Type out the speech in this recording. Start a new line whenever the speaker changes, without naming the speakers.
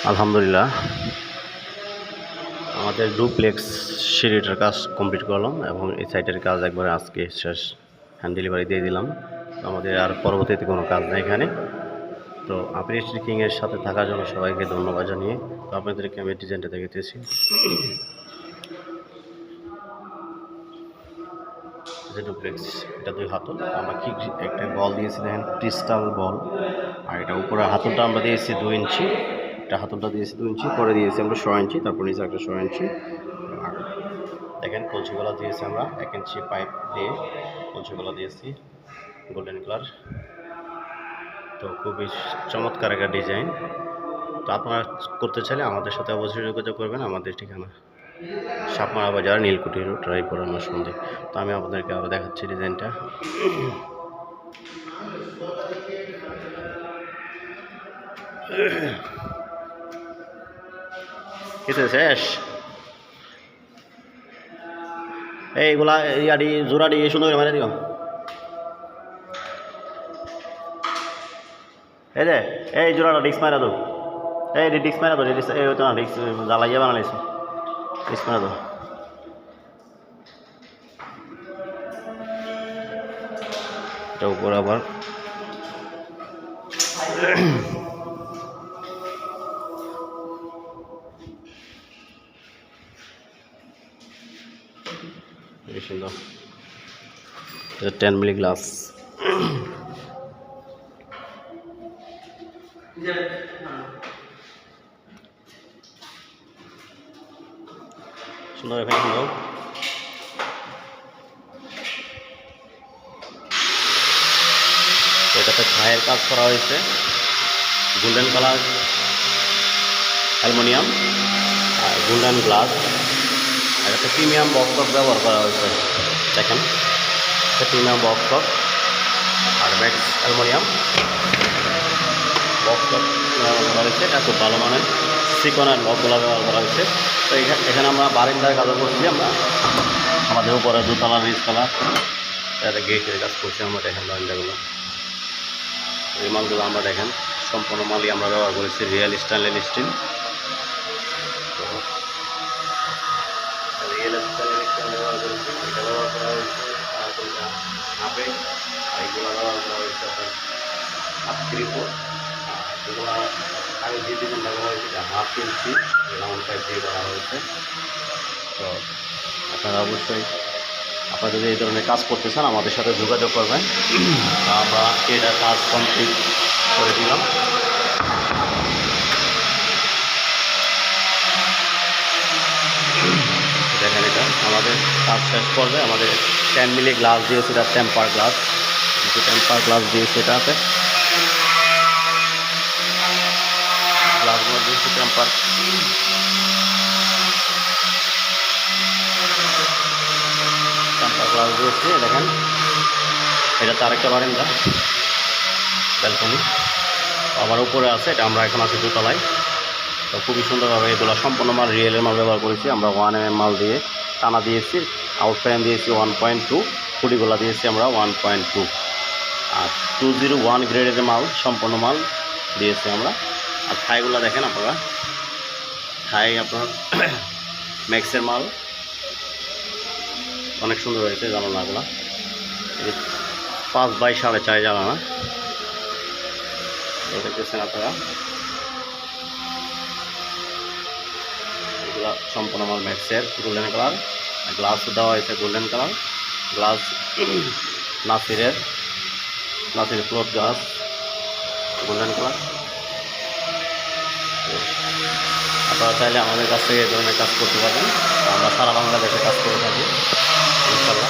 আলহামদুলিল্লাহ আমাদের ডুপ্লেক্স সিঁড়িটার কাজ কমপ্লিট করলাম এবং এই সাইটের কাজ একবারে আজকে শেষ, হ্যান্ড ডেলিভারি দিয়ে দিলাম। আমাদের আর পরবর্তীতে কোনো কাজ নেই এখানে। তো আপনি স্টিকিংয়ের সাথে থাকার জন্য সবাইকে ধন্যবাদ জানিয়ে তো আপনাদেরকে আমি ডিজাইনটা দেখাতেছি। যে ডুপ্লেক্স এটা 2 হাতল, আমরা কি একটা বল দিয়েছি দেখেন, ক্রিস্টাল বল। আর এটা উপরে হাতলটা আমরা দিয়েছি 2 ইঞ্চি, এটা হাতলটা দিয়েছি 2 ইঞ্চি, পরে দিয়েছি আমরা 6 ইঞ্চি, তারপর নিচে একটা 6 ইঞ্চি। আর দেখেন কলসিগুলো দিয়েছি আমরা 1 ইঞ্চি পাইপ দিয়ে কলসিগুলো দিয়েছি গোল্ডেন কালার। তো খুবই চমৎকার একটা ডিজাইন। তো আপনারা করতে চাইলে আমাদের সাথে অবশ্যই যোগাযোগ করবেন। আমাদের ঠিকানা সাপমারা বাজার, নীলকুঠি রোড, রায়পুরা নরসিংদী। তো আমি আপনাদেরকে আরও দেখাচ্ছি ডিজাইনটা। কিছু শেষ এইগুলা ইয়াডি জোড়াডি সুন্দর করে মারে দিও। এই যে এই জোড়াটা ডিক্স মারা দো, এই ডিক্স মারা দো, এই তো না ডিক্স জ্বালাইয়া বানাইছে, ডিক্স মারা দো। এটা উপর আবার সুন্দর 10 মিলি গ্লাস। সুন্দর এখানে সুন্দর এটাতে ছায়ের কাজ করা হয়েছে, গোল্ডেন কালার অ্যালুমিনিয়াম আর গোল্ডেন গ্লাস। আর একটা প্রিমিয়াম বক্স ব্যবহার করা হয়েছে, দেখেন একটা প্রিমিয়াম বক্স আর ম্যাক্স অ্যালুমিনিয়াম বক্স ব্যবহার করা হয়েছে। এটা খুব ভালো মানের সিকনের লকগুলো ব্যবহার করা হয়েছে। তো এখানে আমরা বারিন্দার কাজও করছি, আমরা আমাদের উপরে দোতলা নিচতলা এটা গেটের কাজ করছি আমরা। দেখেন বারিন্দাগুলো, এই মালগুলো আমরা দেখেন সম্পূর্ণ মালই আমরা ব্যবহার করেছি real stainless steel. Real stainless steel ব্যবহার করেছি, এটা ব্যবহার করা হয়েছে হাফে, আর এইগুলো ব্যবহার করা হয়েছে আপনার হাফ ক্রিপো। এগুলো আগে যে ডিজাইনটা করা হয়েছে এটা হাফ ইঞ্চি রাউন্ড টাইপ দিয়ে করা হয়েছে। তো আপনারা অবশ্যই আপনারা যদি এই ধরনের কাজ করতে চান আমাদের সাথে যোগাযোগ করবেন। আমরা এটা কাজ কমপ্লিট করে দিলাম। দেখেন এটা আমাদের কাজ শেষ পর্যায়ে। আমাদের 10 মিলি গ্লাস দিয়েছে, এটা টেম্পার গ্লাস, কিছু টেম্পার গ্লাস দিয়েছে, এটাতে গ্লাসগুলো দিয়েছে টেম্পার। গ্লাস দিয়েছি দেখেন, এটা তার একটা বারান্দা ব্যালকনি আবার উপরে আছে। এটা আমরা এখন আছি দোতলায়। তো খুবই সুন্দরভাবে এগুলো সম্পূর্ণ মাল রিয়েলের মাল ব্যবহার করেছি আমরা। 1 mm মাল দিয়ে টানা দিয়েছি, আউট ফ্রেম দিয়েছি 1.2, খুঁড়িগুলো দিয়েছি আমরা 1.2 আর 201 গ্রেডের মাল সম্পূর্ণ মাল দিয়েছি আমরা। আর থাইগুলো দেখেন আপনারা, থাই আপনার ম্যাক্সের মাল, অনেক সুন্দর হয়েছে জানালাগুলো। 5 বাই 4.5 জানালা দেখতেছেন আপনারা। এগুলো সম্পূর্ণ আমার ম্যাক্সের গোল্ডেন কালার, গ্লাস দেওয়া হয়েছে গোল্ডেন কালার গ্লাস। নাসিরের ফ্লোর গ্লাস গোল্ডেন কালার। আপনারা চাইলে আমাদের কাছ থেকে এই ধরনের কাজ করতে পারবেন। আমরা সারা বাংলাদেশে কাজ করে থাকি ইনশাল্লাহ।